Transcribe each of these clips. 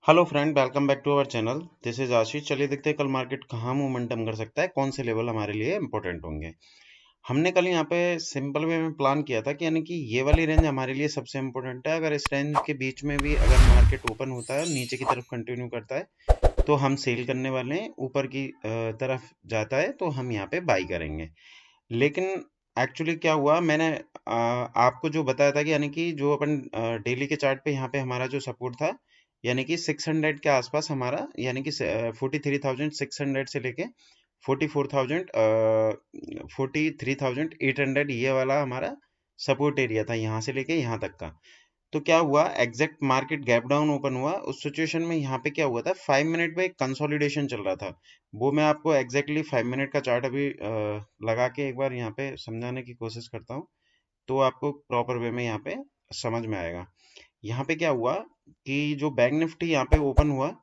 Hello friend, welcome back to our channel. This is Ashish. चलिए देखते हैं कल मार्केट कहाँ मोमेंटम कर सकता है, कौन से लेवल हमारे लिए इंपॉर्टेंट होंगे। हमने कल यहाँ पे सिंपल वे में प्लान किया था कि यानी कि ये वाली रेंज हमारे लिए सबसे इंपॉर्टेंट है। अगर इस रेंज के बीच में भी अगर मार्केट ओपन होता है और नीचे की तरफ कंटिन्यू करता है तो हम सेल करने वाले हैं। ऊपर की तरफ जाता है तो हम यहाँ पे बाई करेंगे। लेकिन एक्चुअली क्या हुआ, मैंने आपको जो बताया था कि यानी कि जो अपन डेली के चार्ट पे यहाँ पे हमारा जो सपोर्ट था यानी कि 600 के आसपास हमारा, यानी कि 43,600 से लेके 44,000 43,800 ये वाला हमारा सपोर्ट एरिया था, यहाँ से लेके यहाँ तक का। तो क्या हुआ, exact market gap down open हुआ उस सिचुएशन में। यहाँ पे क्या हुआ था, 5 मिनट में एक कंसोलिडेशन चल रहा था। वो मैं आपको एग्जैक्टली 5 मिनट का चार्ट अभी लगा के एक बार यहाँ पे समझाने की कोशिश करता हूँ, तो आपको प्रॉपर वे में यहाँ पे समझ में आएगा। यहाँ पे क्या हुआ कि जो बैंक निफ्टी यहाँ पे ओपन हुआ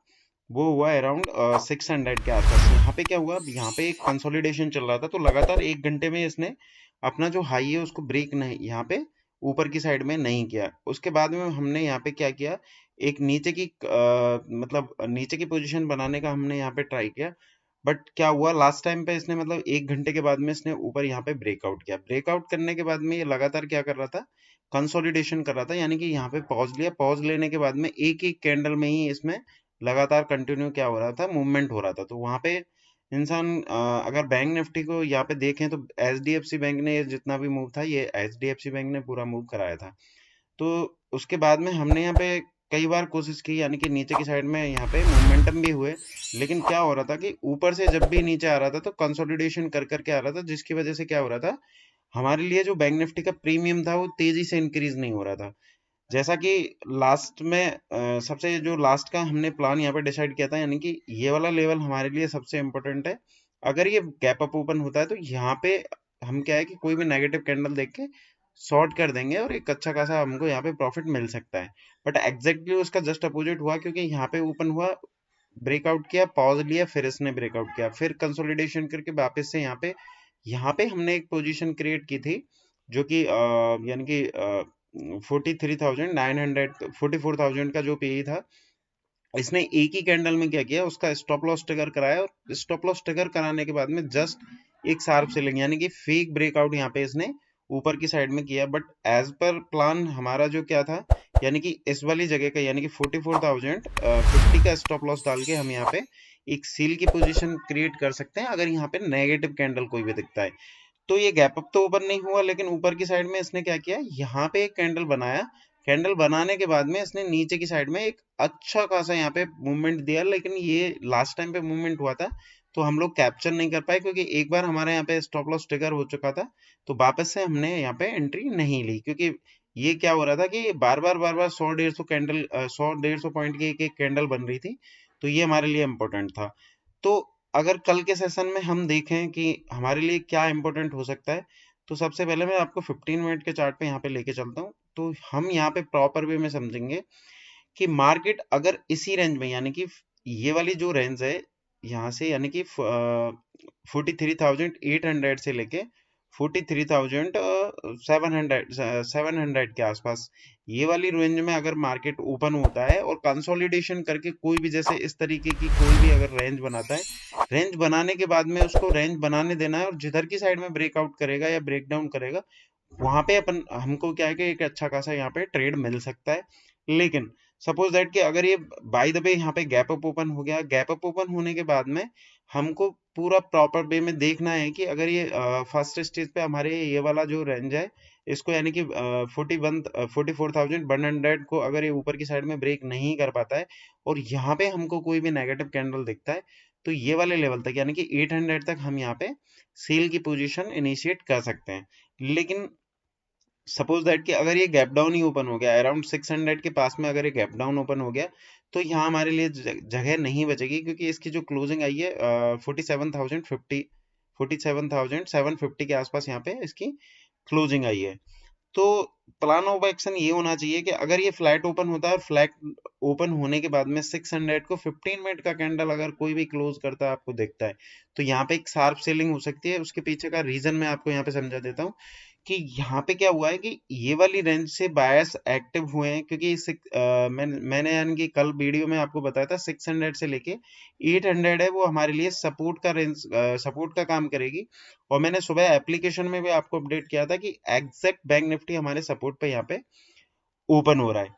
वो हुआ अराउंड 600 के आसपास। यहाँ पे क्या हुआ, यहाँ पे एक कंसोलिडेशन चल रहा था, तो लगातार 1 घंटे में इसने अपना जो हाई है उसको ब्रेक नहीं, यहाँ पे ऊपर की साइड में नहीं किया। उसके बाद में हमने यहाँ पे क्या किया, एक नीचे की मतलब नीचे की पोजीशन बनाने का हमने यहाँ पे ट्राई किया। बट क्या हुआ, लास्ट टाइम पे इसने मतलब 1 घंटे के बाद में इसने ऊपर यहाँ पे ब्रेकआउट किया। ब्रेकआउट करने के बाद में ये लगातार क्या कर रहा था, कंसोलिडेशन कर रहा था। यानी कि यहाँ पे पॉज लिया, पॉज लेने के बाद में एक एक कैंडल में ही इसमें लगातार कंटिन्यू क्या हो रहा था, मूवमेंट हो रहा था। तो वहां पे इंसान अगर बैंक निफ्टी को यहाँ पे देखें तो एचडीएफसी बैंक ने ये जितना भी मूव था ये एचडीएफसी बैंक ने पूरा मूव कराया था। तो उसके बाद में हमने यहाँ पे कई बार कोशिश की, यानी कि नीचे की साइड में यहाँ पे मोमेंटम भी हुए। लेकिन क्या हो रहा था कि ऊपर से जब भी नीचे आ रहा था तो कंसोलिडेशन कर करके आ रहा था, जिसकी वजह से क्या हो रहा था, हमारे लिए जो बैंक निफ्टी का प्रीमियम था वो तेजी से इंक्रीज नहीं हो रहा था। जैसा कि लास्ट में सबसे जो लास्ट का हमने प्लान यहाँ पे डिसाइड किया था, यानी कि ये वाला लेवल हमारे लिए सबसे इम्पोर्टेंट है। अगर ये गैप अप ओपन होता है तो यहाँ पे हम क्या है कि कोई भी नेगेटिव कैंडल देख के शॉर्ट कर देंगे और एक अच्छा खासा हमको यहाँ पे प्रॉफिट मिल सकता है। बट एग्जैक्टली उसका जस्ट अपोजिट हुआ, क्योंकि यहाँ पे ओपन हुआ, ब्रेकआउट किया, पॉज लिया, फिर इसने ब्रेकआउट किया, फिर कंसोलिडेशन करके वापस से यहाँ पे हमने एक पोजीशन क्रिएट की थी, जो कि यानी कि 43,900 44,000 का जो पीई था। इसने एक ही कैंडल में क्या किया, उसका स्टॉप लॉस ट्रिगर कराया, और स्टॉप लॉस ट्रिगर कराने के बाद में जस्ट एक शार्प सेलिंग यानी कि फेक ब्रेकआउट यहाँ पे इसने ऊपर की साइड में किया। बट एज पर प्लान हमारा जो क्या था, यानी कि इस वाली जगह का, यानी कि 44,050 का स्टॉप लॉस डाल के हम यहाँ पे एक सील की पोजीशन क्रिएट कर सकते हैं अगर यहाँ पे नेगेटिव कैंडल कोई भी दिखता है। तो ये गैप अप तो ओपन नहीं हुआ, लेकिन ऊपर की साइड में इसने क्या किया, यहाँ पे एक कैंडल बनाया। कैंडल बनाने के बाद में इसने नीचे की साइड में एक अच्छा खासा यहाँ पे मूवमेंट दिया। लेकिन ये लास्ट टाइम पे मूवमेंट हुआ था तो हम लोग कैप्चर नहीं कर पाए, क्योंकि एक बार हमारे यहाँ पे स्टॉप लॉस ट्रिगर हो चुका था। तो वापस से हमने यहाँ पे एंट्री नहीं ली, क्योंकि ये क्या हो रहा था कि बार बार 100-150 कैंडल 100-150 पॉइंट की एक एक कैंडल बन रही थी। तो ये हमारे लिए इम्पोर्टेंट था। तो अगर कल के सेशन में हम देखें कि हमारे लिए क्या इंपॉर्टेंट हो सकता है, तो सबसे पहले मैं आपको 15 मिनट के चार्ट पे यहाँ पे लेके चलता हूँ। तो हम यहाँ पे प्रॉपर वे में समझेंगे कि मार्केट अगर इसी रेंज में, यानी कि ये वाली जो रेंज है यहाँ से, यानी कि 43,800 से लेके 43,700 के आसपास, ये वाली रेंज में अगर मार्केट ओपन होता है और कंसोलिडेशन करके कोई भी, जैसे इस तरीके की कोई भी अगर रेंज बनाता है, रेंज बनाने के बाद में उसको रेंज बनाने देना है, और जिधर की साइड में ब्रेकआउट करेगा या ब्रेक डाउन करेगा वहां पे अपन हमको क्या है कि एक अच्छा खासा यहाँ पे ट्रेड मिल सकता है। लेकिन सपोज दैट कि अगर ये बाय द वे यहाँ पे गैप अप ओपन हो गया, गैप अप ओपन होने के बाद में हमको पूरा प्रॉपर वे में देखना है कि अगर ये फर्स्ट स्टेज पे हमारे ये वाला जो रेंज है इसको, यानी कि 44,100 को अगर ये ऊपर की साइड में ब्रेक नहीं कर पाता है और यहाँ पे हमको कोई भी नेगेटिव कैंडल दिखता है, तो ये वाले लेवल तक, यानी कि 800 तक हम यहाँ पे सेल की पोजीशन इनिशिएट कर सकते हैं। लेकिन सपोज दैट कि अगर ये गैप डाउन ही ओपन हो गया अराउंड 600 के पास में, अगर ये गैप डाउन ओपन हो गया तो यहाँ हमारे लिए जगह नहीं बचेगी, क्योंकि इसकी जो क्लोजिंग आई है 47,750 के आसपास यहाँ पे इसकी क्लोजिंग आई है। तो प्लान ऑफ एक्शन ये होना चाहिए कि अगर ये फ्लैट ओपन होता है और फ्लैट ओपन होने के बाद में 600 को 15 मिनट का कैंडल अगर कोई भी क्लोज करता है आपको देखता है, तो यहाँ पे एक शार्प सेलिंग हो सकती है। उसके पीछे का रीजन मैं आपको यहाँ पे समझा देता हूँ कि यहाँ पे क्या हुआ है कि ये वाली रेंज से बायर्स एक्टिव हुए हैं, क्योंकि मैंने यानी कि कल वीडियो में आपको बताया था 600 से लेके 800 है वो हमारे लिए सपोर्ट का रेंज, सपोर्ट का काम करेगी। और मैंने सुबह एप्लीकेशन में भी आपको अपडेट किया था कि एग्जैक्ट बैंक निफ्टी हमारे सपोर्ट पे यहाँ पे ओपन हो रहा है।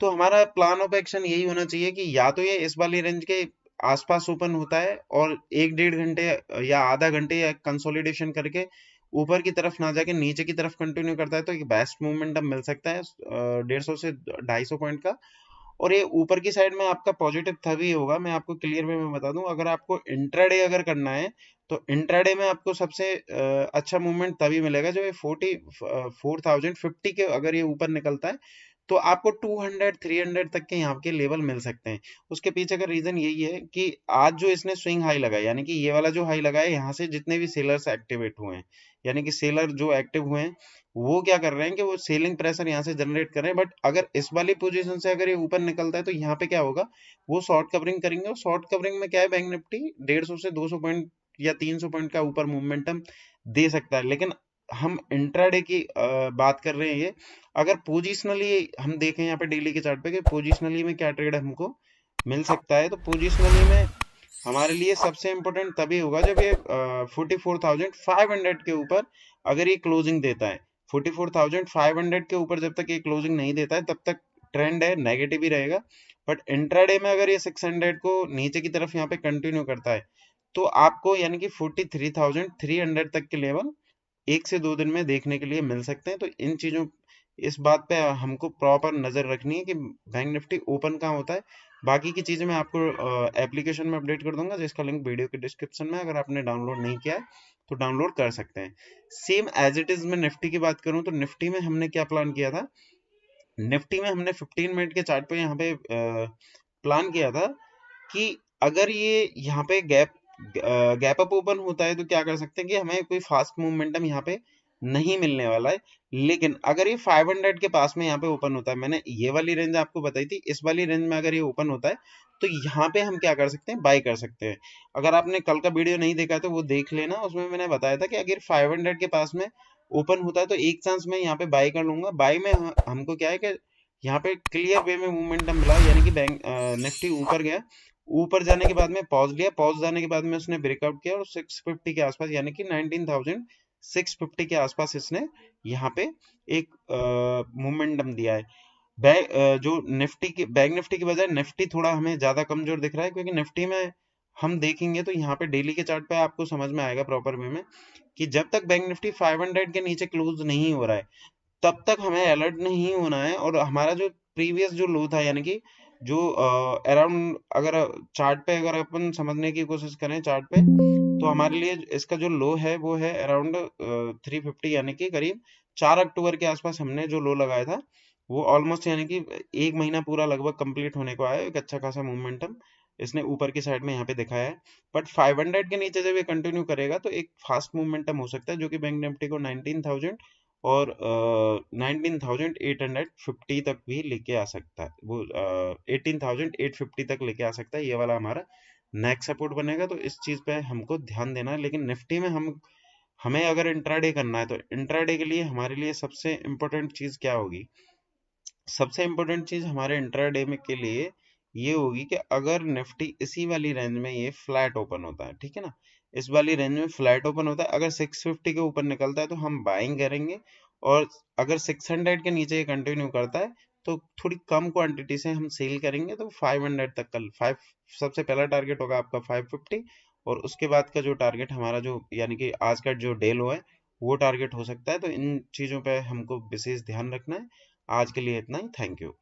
तो हमारा प्लान ऑफ एक्शन यही होना चाहिए कि या तो ये इस वाली रेंज के आसपास ओपन होता है और 1-1.5 घंटे या आधा घंटे या कंसोलिडेशन करके ऊपर की तरफ ना जाके नीचे की तरफ कंटिन्यू करता है, तो एक बेस्ट मोमेंटम मिल सकता है 150 से 250 पॉइंट का। और ये ऊपर की साइड में आपका पॉजिटिव तभी होगा, मैं आपको क्लियर वे में बता दूं, अगर आपको इंट्राडे अगर करना है तो इंट्राडे में आपको सबसे अच्छा मूवमेंट तभी मिलेगा जब ये 44,050 के अगर ये ऊपर निकलता है, तो आपको 200-300 तक के यहाँ के लेवल मिल सकते हैं। उसके पीछे का रीजन यही है कि आज जो इसने स्विंग हाई लगाया, यानी कि ये वाला जो हाई लगाया, यहाँ से जितने भी सेलर्स एक्टिवेट हुए हैं, यानी कि सेलर जो एक्टिव हुए हैं वो क्या कर रहे हैं कि वो सेलिंग प्रेशर यहाँ से जनरेट कर रहे हैं। बट अगर इस वाली पोजीशन से अगर ये ऊपर निकलता है तो यहाँ पे क्या होगा, वो शॉर्ट कवरिंग करेंगे। और शॉर्ट कवरिंग में क्या है, बैंक निफ्टी 150 से 200 पॉइंट या 300 पॉइंट का ऊपर मोमेंटम दे सकता है। लेकिन हम इंट्राडे की बात कर रहे हैं। ये अगर पोजिशनली हम देखें यहाँ पे डेली के चार्ट पे कि पोजिशनली में क्या ट्रेड हमको मिल सकता है, तो पोजिशनली में हमारे लिए सबसे इंपॉर्टेंट तभी होगा जब ये 44,500 के ऊपर अगर ये क्लोजिंग देता है। 44,500 के ऊपर जब तक ये क्लोजिंग नहीं देता है तब तक ट्रेंड है नेगेटिव ही रहेगा। बट इंट्राडे में अगर ये 600 को नीचे की तरफ यहाँ पे कंटिन्यू करता है तो आपको यानी कि 43,300 तक के लेवल 1 से 2 दिन में देखने के लिए मिल सकते हैं। तो इन चीजों, इस बात पे हमको प्रॉपर नजर रखनी है कि बैंक निफ्टी ओपन कहाँ होता है। बाकी की चीजें मैं आपको एप्लीकेशन में अपडेट कर दूंगा, जिसका लिंक वीडियो के डिस्क्रिप्शन में, अगर आपने डाउनलोड नहीं किया है तो डाउनलोड कर सकते हैं। सेम एज इट इज मैं निफ्टी की बात करूं तो निफ्टी में हमने क्या प्लान किया था, निफ्टी में हमने 15 मिनट के चार्ट पे यहाँ पे प्लान किया था कि अगर ये यहाँ पे गैप अप ओपन होता है तो क्या कर सकते हैं कि हमें कोई फास्ट मोमेंटम यहाँ पे नहीं मिलने वाला है। लेकिन अगर ये 500 के पास में यहाँ पे ओपन होता है, मैंने ये वाली रेंज आपको बताई थी, इस वाली रेंज में अगर ये ओपन होता है तो यहाँ पे हम क्या कर सकते हैं, बाई कर सकते हैं। अगर आपने कल का वीडियो नहीं देखा तो वो देख लेना, उसमें मैंने बताया था कि अगर 500 के पास में ओपन होता है तो एक चांस मैं यहाँ पे बाई कर लूंगा। बाई में हमको क्या है कि यहाँ पे क्लियर वे में मूवमेंटम मिला, यानी कि बैंक निफ्टी ऊपर गया, ऊपर जाने के बाद में पॉज लिया, पॉज जाने के बाद में उसने ब्रेकआउट किया और 650 के आसपास यानी कि 19,650 के आसपास इसने यहाँ पे एक मोमेंटम दिया है। जो निफ्टी की, बैंक निफ्टी की बजाय निफ्टी थोड़ा हमें ज्यादा कमजोर दिख रहा है, क्योंकि निफ्टी में हम देखेंगे तो यहाँ पे डेली के चार्ट पे आपको समझ में आएगा प्रॉपर वे में कि जब तक बैंक निफ्टी 500 के नीचे क्लोज नहीं हो रहा है तब तक हमें अलर्ट नहीं होना है। और हमारा जो प्रीवियस जो लो था, यानी कि जो अराउंड, अगर चार्ट पे अगर अपन समझने की कोशिश करें चार्ट पे, तो हमारे लिए इसका जो लो है वो है अराउंड 350, यानी कि करीब 4 अक्टूबर के आसपास हमने जो लो लगाया था वो ऑलमोस्ट, यानी कि 1 महीना पूरा लगभग कंप्लीट होने को आया है। एक अच्छा खासा मोमेंटम इसने ऊपर की साइड में यहाँ पे दिखाया है। बट 500 के नीचे जब ये कंटिन्यू करेगा तो एक फास्ट मूवमेंटम हो सकता है, जो कि बैंक निफ्टी को 19,000 और 19,850 तक भी लेके आ सकता है। वो 18,850 तक लेके आ सकता है। ये वाला हमारा नेक्स्ट सपोर्ट बनेगा, तो इस चीज पे हमको ध्यान देना है। लेकिन निफ्टी में हमें अगर इंट्राडे करना है तो इंट्राडे के लिए हमारे लिए सबसे इम्पोर्टेंट चीज क्या होगी, सबसे इम्पोर्टेंट चीज हमारे इंट्राडे में के लिए ये होगी कि अगर निफ्टी इसी वाली रेंज में ये फ्लैट ओपन होता है, ठीक है ना, इस वाली रेंज में फ्लैट ओपन होता है, अगर 650 के ऊपर निकलता है तो हम बाइंग करेंगे। और अगर 600 के नीचे ये कंटिन्यू करता है तो थोड़ी कम क्वांटिटी से हम सेल करेंगे, तो 500 तक कल 5 सबसे पहला टारगेट होगा आपका 550। और उसके बाद का जो टारगेट हमारा, जो यानी कि आज का जो डे लो है, वो टारगेट हो सकता है। तो इन चीजों पे हमको विशेष ध्यान रखना है। आज के लिए इतना ही, थैंक यू।